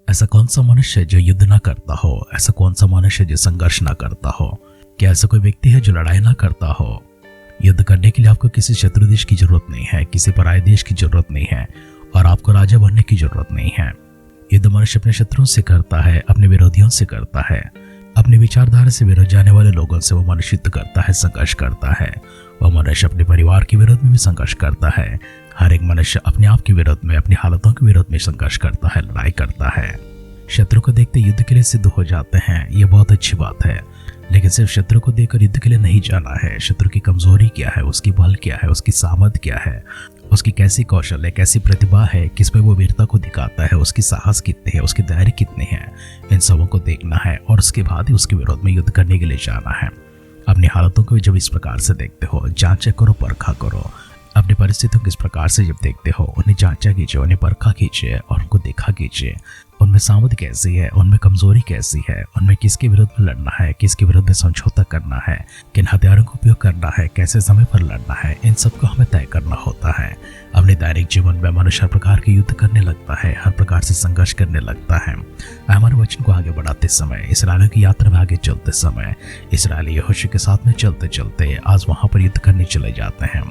ऐसा कौन सा मनुष्य है जो युद्ध ना करता हो? ऐसा कौन सा मनुष्य है जो संघर्ष ना करता हो? क्या ऐसा कोई व्यक्ति है जो लड़ाई ना करता हो? युद्ध करने के लिए आपको किसी शत्रु देश की जरूरत नहीं है, किसी पराये देश की जरूरत नहीं है, और आपको राजा बनने की जरूरत नहीं है। युद्ध मनुष्य अपने शत्रुओं से करता है, अपने विरोधियों से करता है, अपनी विचारधारा से विरोध जाने वाले लोगों से वो मनुष्य युद्ध करता है, संघर्ष करता है। वह मनुष्य अपने परिवार के विरोध में भी संघर्ष करता है। हर एक मनुष्य अपने आप के विरोध में, अपनी हालतों के विरोध में संघर्ष करता है, लड़ाई करता है। शत्रु को देखते युद्ध के लिए सिद्ध हो जाते हैं, ये बहुत अच्छी बात है। लेकिन सिर्फ शत्रु को देखकर युद्ध के लिए नहीं जाना है। शत्रु की कमजोरी क्या है, उसकी बल क्या है, उसकी सामर्थ्य क्या है, उसकी कैसी कौशल है, कैसी प्रतिभा है, किस पे वो वीरता को दिखाता है, उसकी साहस कितनी है, उसकी धैर्य कितनी है, इन सबों को देखना है और उसके बाद ही उसके विरोध में युद्ध करने के लिए जाना है। अपनी हालतों को जब इस प्रकार से देखते हो, जांच करो, परखा करो। अपनी परिस्थितियों को इस प्रकार से जब देखते हो, उन्हें जांचा कीजिए, उन्हें परखा कीजिए और उनको देखा कीजिए। उनमें सामर्थ्य कैसी है, उनमें कमजोरी कैसी है, उनमें किसके विरुद्ध में लड़ना है, किसके विरुद्ध में समझौता करना है, किन हथियारों का उपयोग करना है, कैसे समय पर लड़ना है, इन सबको हमें तय करना होता है। अपने दैनिक जीवन में मनुष्य हर प्रकार के युद्ध करने लगता है, हर प्रकार से संघर्ष करने लगता है। हमारे वचन को आगे बढ़ाते समय, इस्राएलियों की यात्रा में आगे चलते समय, इस्राएली यहोशू के साथ में चलते चलते आज वहां पर युद्ध करने चले जाते हैं।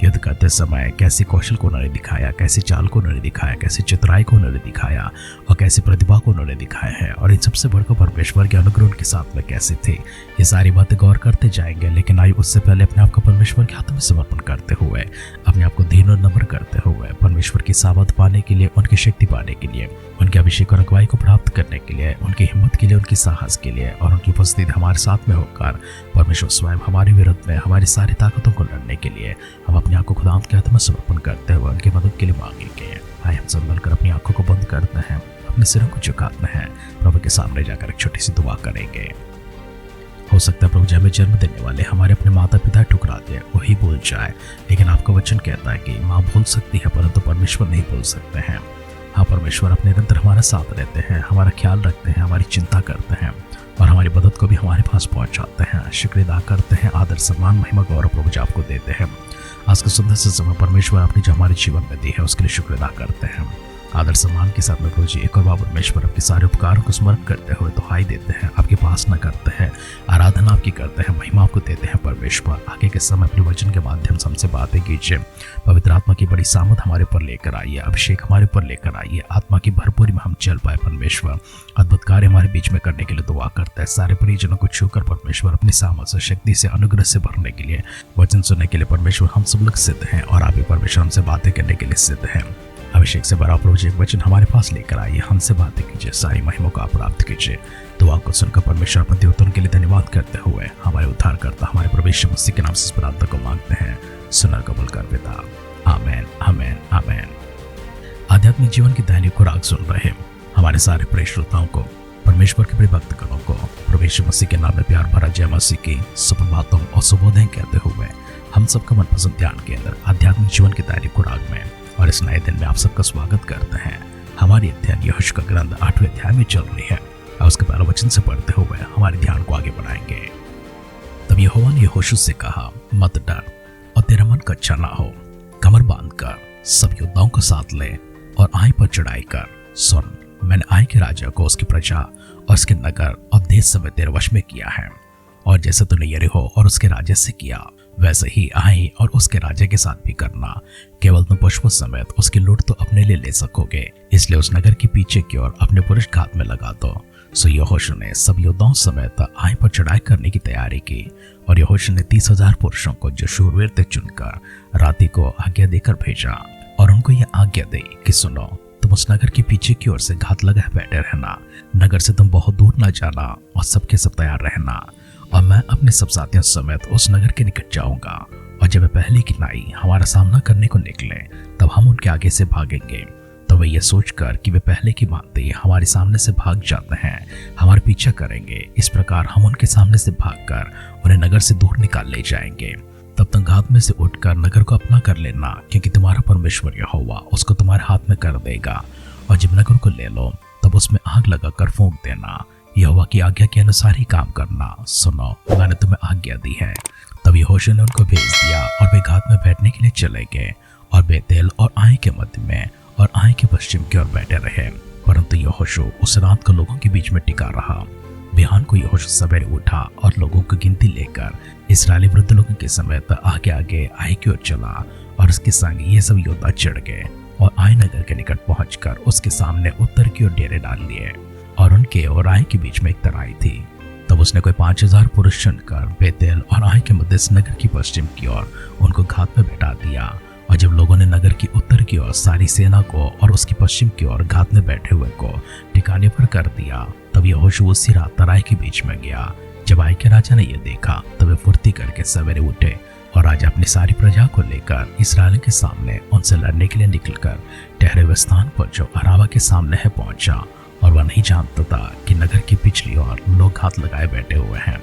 युद्ध करते समय कैसे कौशल को उन्होंने दिखाया, कैसे चाल को उन्होंने दिखाया, कैसे चतुराई को उन्होंने दिखाया और कैसे प्रतिभा को उन्होंने दिखाया है, और इन सबसे बढ़कर परमेश्वर के अनुग्रह उनके साथ में कैसे थे। ये सारी बातें गौर करते जाएंगे, लेकिन आइए उससे पहले अपने आप को परमेश्वर के हाथ में समर्पण करते हुए, अपने आप को दीन और नम्र करते हुए, परमेश्वर की सामर्थ पाने के लिए, उनकी शक्ति पाने के लिए, उनके अभिषेक और अगुवाई को प्राप्त करने के लिए, उनकी हिम्मत के लिए, उनकी साहस के लिए और उनकी उपस्थिति हमारे साथ में होकर परमेश्वर स्वयं हमारे विरुद्ध में हमारी सारी ताकतों को लड़ने के लिए हम अपने आप को खुदा के हाथ में समर्पण करते हुए उनकी मदद के लिए मांगेंगे। आइए हम सब मिलकर अपनी आंखों को बंद करते हैं, अपने सिरों को झुकाते हैं, प्रभु के सामने जाकर एक छोटी सी दुआ करेंगे। हो सकता है प्रभु जी हमें जन्म देने वाले हमारे अपने माता पिता ठुकरा दे, वही भूल जाए, लेकिन आपका वचन कहता है कि माँ भूल सकती है परंतु परमेश्वर नहीं भूल सकते हैं। हाँ, परमेश्वर अपने निरंतर हमारा साथ रहते हैं, हमारा ख्याल रखते हैं, हमारी चिंता करते हैं और हमारी मदद को भी हमारे पास पहुंचाते हैं। शुक्र अदा करते हैं, आदर सम्मान महिमा गौरव प्रभु जी आपको देते हैं। आज का सुंदर से समय परमेश्वर आपने जो हमारे जीवन में दी है उसके लिए शुक्र अदा करते हैं। आदर सम्मान के साथ में प्रभु जी एक और बार परमेश्वर आपके सारे उपकारों को स्मरण करते हुए दुहाई देते हैं, आपके पास न करते हैं, आराधना आपकी करते हैं, महिमा आपको देते हैं। परमेश्वर आगे के समय अपने वचन के माध्यम से हमसे बातें कीजिए। पवित्र आत्मा की बड़ी सामर्थ हमारे ऊपर लेकर आइए, अभिषेक हमारे ऊपर लेकर आइए, आत्मा की भरपूरी में हम चल पाए। परमेश्वर अद्भुत कार्य हमारे बीच में करने के लिए दुआ करता है। सारे परिजनों को छूकर परमेश्वर अपनी सामर्थ से, शक्ति से, अनुग्रह से भरने के लिए, वचन सुनने के लिए परमेश्वर हम सब लोग सिद्ध हैं और आप भी परमेश्वर हमसे बातें करने के लिए सिद्ध हैं। अभिषेक से भरा प्रभु जी एक वचन हमारे पास लेकर आइए, हमसे बातें कीजिए, सारी महिमा को आप प्राप्त कीजिए। दुआ को सुनकर परमेश्वर अपने देवताओं के लिए धन्यवाद करते हुए हमारे उद्धार करता हमारे प्रभु यीशु मसीह के नाम से इस प्रार्थना को मांगते हैं, सुनर कबूल कर पिता, आमेन, आमेन, आमेन। आध्यात्मिक जीवन की दैनिक खुराक सुन रहे हमारे सारे प्रिय श्रोताओं को, परमेश्वर के प्रिय भक्तगणों को प्रभु यीशु मसीह के नाम में प्यार भरा जय मसीह की सुप्रभातों और शुभोदय कहते हुए हम सबका मनपसंद ध्यान केंद्र आध्यात्मिक जीवन की दैनिक खुराक में और इस नए दिन में आप सबका स्वागत करते हैं। हमारी अध्ययन यहोशू का ग्रंथ 8वें अध्याय में चल रही है और उसके पहले वचन से पढ़ते हुए हमारे ध्यान को आगे बढ़ाएंगे। तब यहोवा ने यहोशू से कहा, मत डर और तेरा मन कच्चा ना हो, कमर बांध कर सब योद्धाओं को साथ ले और आई पर चढ़ाई कर। सुन, मैंने आई के राजा को, उसकी प्रजा और उसके नगर और देश समेत तेरे वश में किया है, और जैसे तूने यरीहो और उसके राजा से किया वैसे ही आई और उसके राजा के साथ भी करना। केवल तुम पशुओं समेत उसकी लूट तो अपने लिए ले सकोगे, इसलिए उस नगर के पीछे की ओर अपने पुरुष घात में लगा दो। सो यहोशू ने सब योद्धाओं समेत आई पर चढ़ाई करने की तैयारी की, और यहोशू ने 30,000 पुरुषों को जो शूरवीर थे चुनकर राती को आज्ञा देकर भेजा और उनको यह आज्ञा दी कि सुनो, तुम उस नगर के पीछे की ओर से घात लगाए बैठे रहना, नगर से तुम बहुत दूर न जाना और सबके सब तैयार रहना, और मैं अपने सब साथियों समेत उस नगर के निकट जाऊंगा, और जब वे पहले की नाई हमारा सामना करने को निकले तब हम उनके आगे से भागेंगे। तो वे ये सोचकर कि वे पहले की भांति हमारे सामने से भाग जाते हैं, हमारा पीछा करेंगे, इस प्रकार हम उनके सामने से भागकर उन्हें नगर से दूर निकाल ले जाएंगे। तब तक घात में से उठकर नगर को अपना कर लेना, क्योंकि तुम्हारा परमेश्वर यहोवा उसको तुम्हारे हाथ में कर देगा, और जब नगर को ले लो तब उसमें आग लगाकर फूंक देना। यहोवा की आज्ञा के अनुसार ही काम करना। सुनो, मैंने तुम्हें आज्ञा दी है। तब यहोशू ने उनको भेज दिया और वे घात में बैठने के लिए चले गए और बेतेल और आई के मध्य में और आई के पश्चिम की ओर बैठे रहे। परंतु यहोशू उस रात को लोगों के बीच में टिका रहा। बिहान को यहोशू सवेरे उठा और लोगों की गिनती लेकर इस्राएली वृद्ध लोगों के समेत आगे आगे आई की ओर चला, और उसके संग ये सब योद्धा चढ़ गए और आई नगर के निकट पहुंचकर उसके सामने उत्तर की ओर डेरे डाल लिए, और उनके और आई के बीच में एक तराई थी। तब उसने कोई 5000 पुरुष चुनकर बेतेल और आई के मध्य से नगर की पश्चिम की ओर उनको घात में बैठा दिया। और जब लोगों ने नगर की उत्तर की ओर सारी सेना को और उसकी पश्चिम की ओर घात में बैठे हुए को ठिकाने पर कर दिया, तब यहोशू उसी रात तराई के बीच में गया। जब आई के राजा ने यह देखा तब वे फुर्ती करके सवेरे उठे, और राजा अपनी सारी प्रजा को लेकर इस्राएल के सामने उनसे लड़ने के लिए निकलकर ठहरे हुए स्थान पर जो अराबा के सामने है पहुंचा, और वह नहीं जानता था कि नगर की पिछली ओर लोग हाथ लगाए बैठे हुए हैं।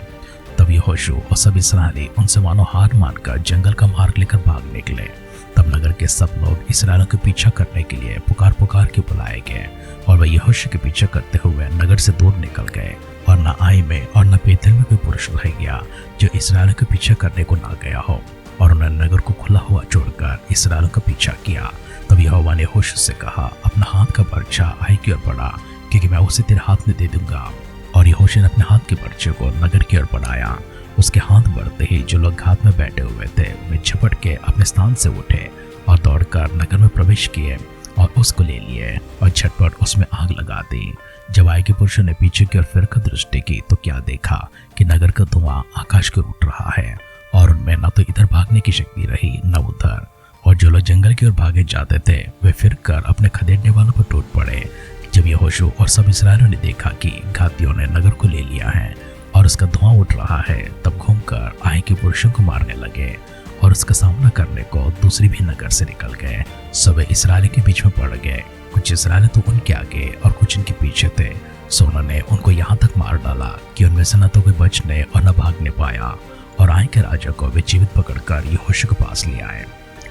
तब यहोशू और सब इस्राएली उनसे मानो हार मानकर जंगल का मार्ग लेकर भाग निकले। तब नगर के सब लोग इस्राएलियों के पीछा करने के लिए पुकार पुकार के बुलाए गए, और वह यहोशू के पीछे करते हुए नगर से दूर निकल गए, और न आई में और न बेतेल में कोई पुरुष रह गया जो इस्राएलियों के पीछे करने को ना गया हो। और उन्होंने नगर को खुला हुआ छोड़कर इस्राएलियों का पीछा किया। तब यहोवा ने यहोशू से कहा, अपना हाथ का बर्छा आई की ओर बढ़ा, क्योंकि मैं उसे तेरे हाथ में दे दूंगा। और यहोशू ने अपने हाथ के बर्छे को नगर की ओर बढ़ाया। उसके हाथ बढ़ते ही जो लोग घात में बैठे हुए थे वे झपट के अपने स्थान से उठे और दौड़कर नगर में प्रवेश किए और उसको ले लिए और झटपट उसमें आग लगा दी। जब आई के पुरुषों ने पीछे की ओर फिरकर दृष्टि की तो क्या देखा कि नगर का धुआं आकाश को उठ रहा है, और उनमें न तो इधर भागने की शक्ति रही न उधर। और जो लोग जंगल की ओर भागे जाते थे वे फिरकर अपने खदेड़ने वालों पर टूट पड़े। जब यहोशू और सब इस्राएलियों ने देखा कि घातियों ने नगर को ले लिया है और उसका धुआं उठ रहा है, तब घूमकर आई के पुरुषों को मारने लगे और उसका सामना करने को दूसरी भी नगर से निकल गए। सब इस्राएली के बीच में पड़ गए। कुछ इस्राएली तो उनके आगे और कुछ इनके पीछे थे। सो उन्होंने उनको यहाँ तक मार डाला कि उनमें से न तो कोई बचने और न भागने पाया। और आई के राजा को वे जीवित पकड़कर यहोशू के पास ले आए।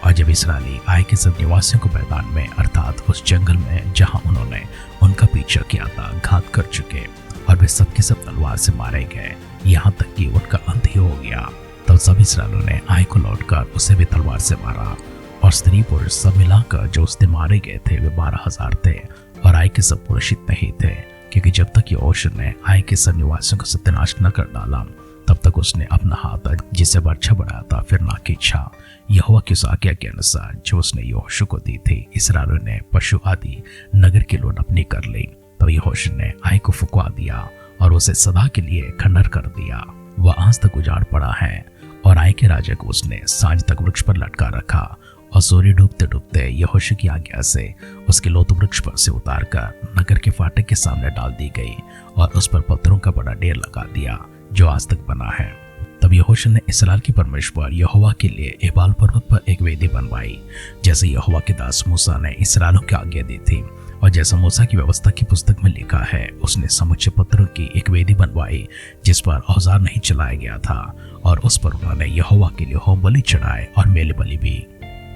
और जब इस्राएली आई के सब निवासियों को मैदान में अर्थात उस जंगल में जहाँ उन्होंने उनका पीछा किया था घात कर चुके, और वे सबके सब तलवार से मारे गए, यहाँ तक कि उनका अंत ही हो गया। तब सब इस्राएलियों ने आई को लौटकर उसे भी तलवार से मारा। और स्त्री पुरुष सब मिलाकर जो उसने मारे गए थे वे 12000 थे। और आई के सब पुरुष इतने ही थे, क्योंकि जब तक यहोशू ने आई के सब निवासियों का सत्यानाश न कर डाला तब तक उसने अपना हाथ जिससे बर्छा बढ़ाया था फिरना की इच्छा। यहोवा की उस आज्ञा के अनुसार जो उसने यहोशू को दी थी, इस्राएलियों ने पशु आदि नगर की लोन अपनी कर ली। तब यहोशू ने आई को फुकवा दिया और उसे सदा के लिए खंडर कर दिया। वह आज तक उजाड़ पड़ा है। और आई के राजा को उसने सांझ तक वृक्ष पर लटका रखा, और सूर्य डूबते डूबते यहोशू की आज्ञा से उसके लोथ वृक्ष पर से उतारकर नगर के फाटक के सामने डाल दी गई, और उस पर पत्थरों का बड़ा ढेर लगा दिया जो आज तक बना है। तब यहोशू ने इस्राएल के परमेश्वर यहोवा के लिए एबाल पर्वत पर एक वेदी बनवाई, जैसे यहोवा के दास मूसा ने इस्राएलियों की आज्ञा दी थी। और जैसा मूसा की व्यवस्था की पुस्तक में लिखा है, उसने समुच्चय पत्थरों की एक वेदी बनवाई जिस पर औजार नहीं चलाया गया था, और उस पर उन्होंने यहोवा के लिए होम बलि चढ़ाए और मेले बलि भी।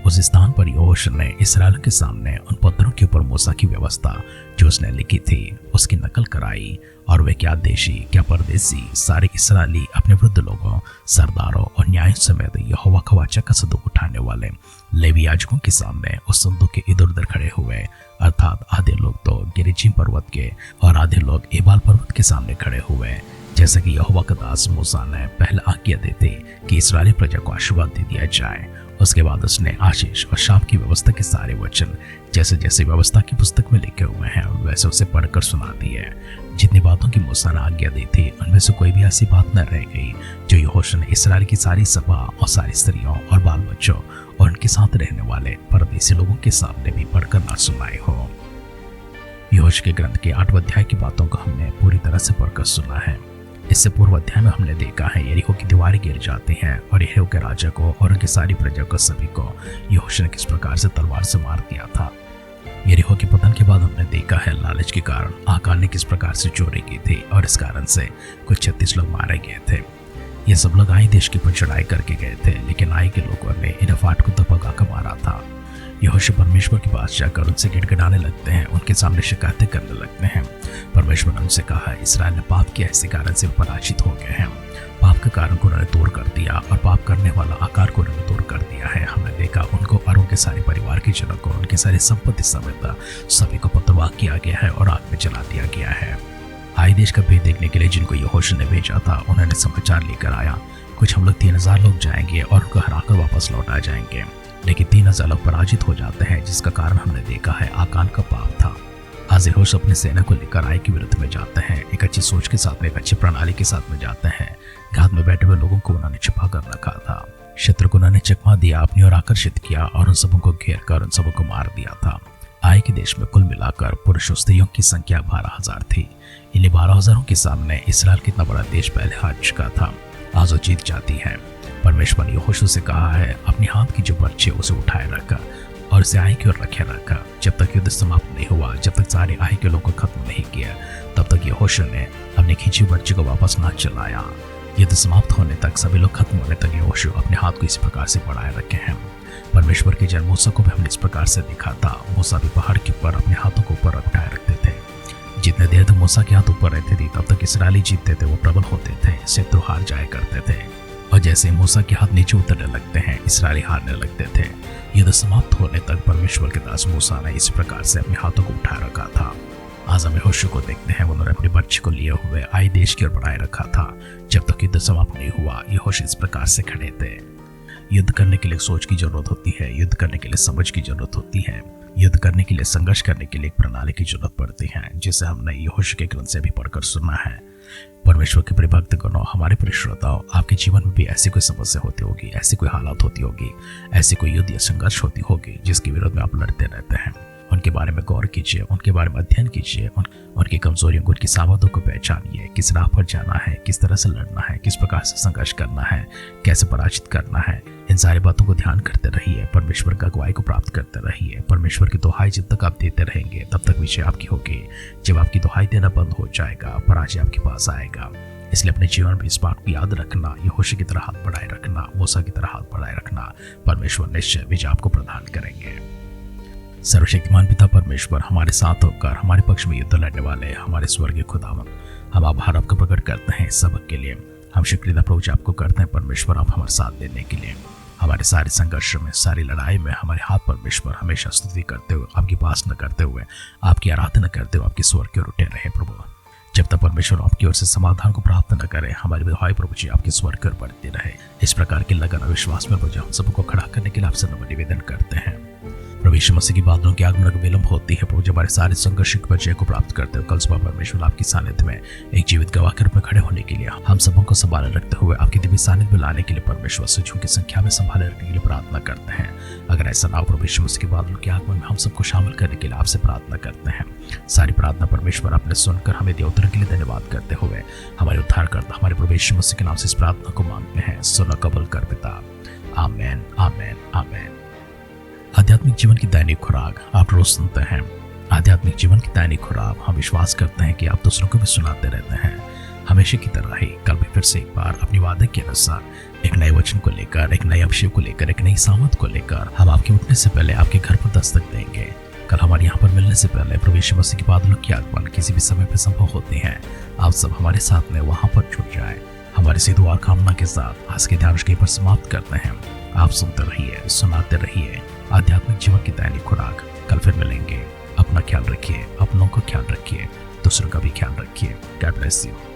उस स्थान पर यहोशू ने इस्राएल के सामने उन पत्थरों के ऊपर मूसा की व्यवस्था जो उसने लिखी थी उसकी नकल कराई। और वे क्या देशी क्या परदेसी सारे इस्राएली अपने वृद्ध लोगों, सरदारों और न्यायों समेत यहोवा का वाचा का संदूक उठाने वाले लेवी याजकों के सामने उस संदूक के इधर उधर खड़े हुए, अर्थात आधे लोग तो गिरिजीम पर्वत के और आधे लोग एबाल पर्वत के सामने खड़े हुए, जैसा कि यहोवा का दास मूसा ने पहले आज्ञा देते कि इस्राएली प्रजा को आशीर्वाद दे दिया जाए। उसके बाद उसने आशीष और शाप की व्यवस्था के सारे वचन जैसे जैसे व्यवस्था की पुस्तक में लिखे हुए हैं वैसे उसे पढ़कर सुना दिए। जितनी बातों की मूसा ने आज्ञा दी थी उनमें से कोई भी ऐसी बात न रह गई जो यहोशू ने इस्राएल की सारी सभा और सारी स्त्रियों और बाल बच्चों और उनके साथ रहने वाले परदेसी लोगों के सामने भी पढ़कर ना सुनाए हो। यहोशू के ग्रंथ के 8वें अध्याय की बातों को हमने पूरी तरह से पढ़कर सुना है। इससे पूर्व अध्याय में हमने देखा है यरीहो की दीवारें गिर जाती हैं और यरीहो के राजा को और उनकी सारी प्रजा को सभी को यहोशू ने किस प्रकार से तलवार से मार दिया था। यरीहो के पतन के बाद हमने देखा है लालच के कारण आकान ने किस प्रकार से चोरी की थी और इस कारण से कुछ 36 लोग मारे गए थे। ये सब लोग आई देश के ऊपर चढ़ाई करके गए थे, लेकिन आई के लोगों ने इन फाट को दबा कर मारा था। यहोशू परमेश्वर के पास जाकर उनसे गिड़गिड़ाने लगते हैं, उनके सामने शिकायतें करने लगते हैं। परमेश्वर ने उनसे कहा, इस्राएल ने पाप किया, इसी कारण से पराजित हो गए हैं। पाप के कारण को उन्होंने दूर कर दिया और पाप करने वाला आकार को उन्होंने दूर कर दिया है। हमने देखा उनको उनके सारे परिवार के जनों को, उनकी सारी संपत्ति समेत सभी को पतवाह किया गया है और आग में जला दिया गया है। आई देश का भेद देखने के लिए जिनको यहोशू ने भेजा था, उन्होंने समाचार लेकर आया कुछ हम लोग 3000 लोग जाएंगे और उनको हराकर वापस लौटा जाएंगे, लेकिन 3000 लोग पराजित हो जाते हैं, जिसका कारण हमने देखा है आकान का पाप था। आज यहोशू अपनी सेना को लेकर आई के विरुद्ध में जाते हैं, एक अच्छी सोच के साथ में, एक अच्छी प्रणाली के साथ में जाते हैं। घात में बैठे हुए लोगों को उन्होंने छिपा कर रखा था, शत्रु को उन्होंने चकमा दिया, अपनी ओर आकर्षित किया और उन सबों को घेर कर उन सबों को मार दिया था। आई के देश में कुल मिलाकर पुरुष और स्त्रियों की संख्या 12,000 थी। इन्हीं 12,000 के सामने इसराइल कितना बड़ा देश पहले हार चुका था, आज वो जीत जाती है। परमेश्वर ने यहोशू से कहा है अपनी हाथ की जो बर्छी है उसे उठाए रखा और इसे आई की ओर रखे रखा। जब तक युद्ध समाप्त नहीं हुआ, जब तक सारे आई के लोगों को खत्म नहीं किया, तब तक यहोशू ने अपनी खींची बर्छी को वापस ना चलाया। युद्ध समाप्त होने तक, सभी लोग खत्म होने तक यहोशू अपने हाथ को इस प्रकार से बढ़ाए रखे हैं। परमेश्वर के जन मूसा को भी हमने इस प्रकार से देखा था। मूसा भी पहाड़ के ऊपर अपने हाथों को ऊपर उठाए रखते थे। जितने देर तक मूसा के हाथ ऊपर रहते थे, तब तक इसराइली जीतते थे, वो प्रबल होते थे, शत्रु हार जाया करते थे। और जैसे मूसा के हाथ नीचे उतरने लगते हैं, इसराइली हारने लगते थे। युद्ध समाप्त होने तक परमेश्वर के दास मूसा ने इस प्रकार से अपने हाथों को उठा रखा था। आज हम यहोशू को देखते हैं, उन्होंने अपनी बर्छी को लिए हुए आई देश की ओर बढ़ाए रखा था। जब तक युद्ध समाप्त नहीं हुआ, यहोशू इस प्रकार से खड़े थे। युद्ध करने के लिए सोच की जरूरत होती है, युद्ध करने के लिए समझ की जरूरत होती है, युद्ध करने के लिए, संघर्ष करने के लिए एक प्रणाली की जरूरत पड़ती है, जिसे हमने यहोशू के ग्रंथ से भी पढ़कर सुना है। परमेश्वर के प्रिय भक्तगणों, हमारे प्रिय श्रोताओं, आपके जीवन में भी ऐसी कोई समस्या होती होगी, ऐसी कोई हालात होती होगी, ऐसी कोई युद्ध या संघर्ष होती होगी जिसके विरोध में आप लड़ते रहते हैं। उनके बारे में गौर कीजिए, उनके बारे में अध्ययन कीजिए, उनकी कमजोरियों को, उनकी सामर्थ्यों को पहचानिए। किस राह पर जाना है, किस तरह से लड़ना है, किस प्रकार से संघर्ष करना है, कैसे पराजित करना है, इन सारी बातों को ध्यान करते रहिए। परमेश्वर का अगुवाई को प्राप्त करते रहिए। परमेश्वर की दुहाई जब तक आप देते रहेंगे, तब तक विजय आपकी होगी। जब आपकी दुहाई देना बंद हो जाएगा, पराजय आपके पास आएगा। इसलिए अपने जीवन में इस बात को याद रखना, यहोशू की तरह हाथ बढ़ाए रखना, मूसा की तरह हाथ बढ़ाए रखना। परमेश्वर निश्चय विजय आपको प्रदान करेंगे। सर्वशक्तिमान पिता परमेश्वर, हमारे साथ होकर हमारे पक्ष में युद्ध लड़ने वाले हमारे स्वर्गीय खुदावन, हम आभार आपका प्रकट करते हैं इस सबक के लिए। हम शुक्रिया प्रभु आपको करते हैं परमेश्वर, आप हमारे साथ देने के लिए। हमारे सारे संघर्ष में, सारी लड़ाई में हमारे हाथ परमेश्वर हमेशा स्तुति करते हुए, आपकी उपासना करते हुए, आपकी आराधना करते हुए आपकी स्वर की ओर उठे रहे प्रभु। जब तक परमेश्वर आपकी ओर से समाधान को प्राप्त न करे, हमारी विधवाई प्रभु जी आपकी स्वर कर बढ़ते रहे। इस प्रकार के लगन और विश्वास में प्रभु हम सबको खड़ा करने के लिए आपसे निवेदन करते हैं। प्रभु यीशु मसीह की बादलों के आगमन को विलंब होती है प्रभु, जब हमारे सारे संघर्ष की विजय को प्राप्त करते हो। कल सुबह परमेश्वर आपकी सानिध्य में एक जीवित गवाह के रूप में खड़े होने के लिए हम सबों को संभाले रखते हुए आपकी दिव्य सानिध्य में लाने के लिए परमेश्वर सचिवों की संख्या में संभाले रखने के लिए प्रार्थना करते हैं। अगर ऐसा ना हो प्रभु यीशु मसीह की बादलों के आगमन में हम सबको शामिल करने के लिए आपसे प्रार्थना करते हैं। सारी प्रार्थना परमेश्वर आपने सुनकर हमें दिया उत्तर के लिए धन्यवाद करते हुए हमारे उद्धारकर्ता हमारे प्रभु यीशु मसीह के नाम से इस प्रार्थना को मांगते हैं। सुनो कबूल कर पिता। आमेन, आमेन, आमेन। आध्यात्मिक जीवन की दैनिक खुराक आप रोज सुनते हैं। आध्यात्मिक जीवन की दैनिक खुराक हम विश्वास करते हैं कि आप दूसरों को भी सुनाते रहते हैं। हमेशा की तरह ही कल भी फिर से एक बार अपनी वादे के अनुसार एक नए वचन को लेकर, एक नए अभिषेक को लेकर, एक नई सामर्थ को लेकर हम आपके उठने से पहले आपके घर पर दस्तक देंगे। कल हमारे यहाँ पर मिलने से पहले प्रभु यीशु मसीह की बादलों की आगमन किसी भी समय पर संभव होती है। आप सब हमारे साथ में वहां पर जुट जाए। हमारी सी दुआ कामना के साथ आज के ध्यान पर समाप्त करते हैं। आप सुनते रहिए, सुनाते रहिए आध्यात्मिक जीवन की दैनिक खुराक। कल फिर मिलेंगे। अपना ख्याल रखिए, अपनों को ख्याल रखिए, दूसरों का भी ख्याल रखिए। God bless you.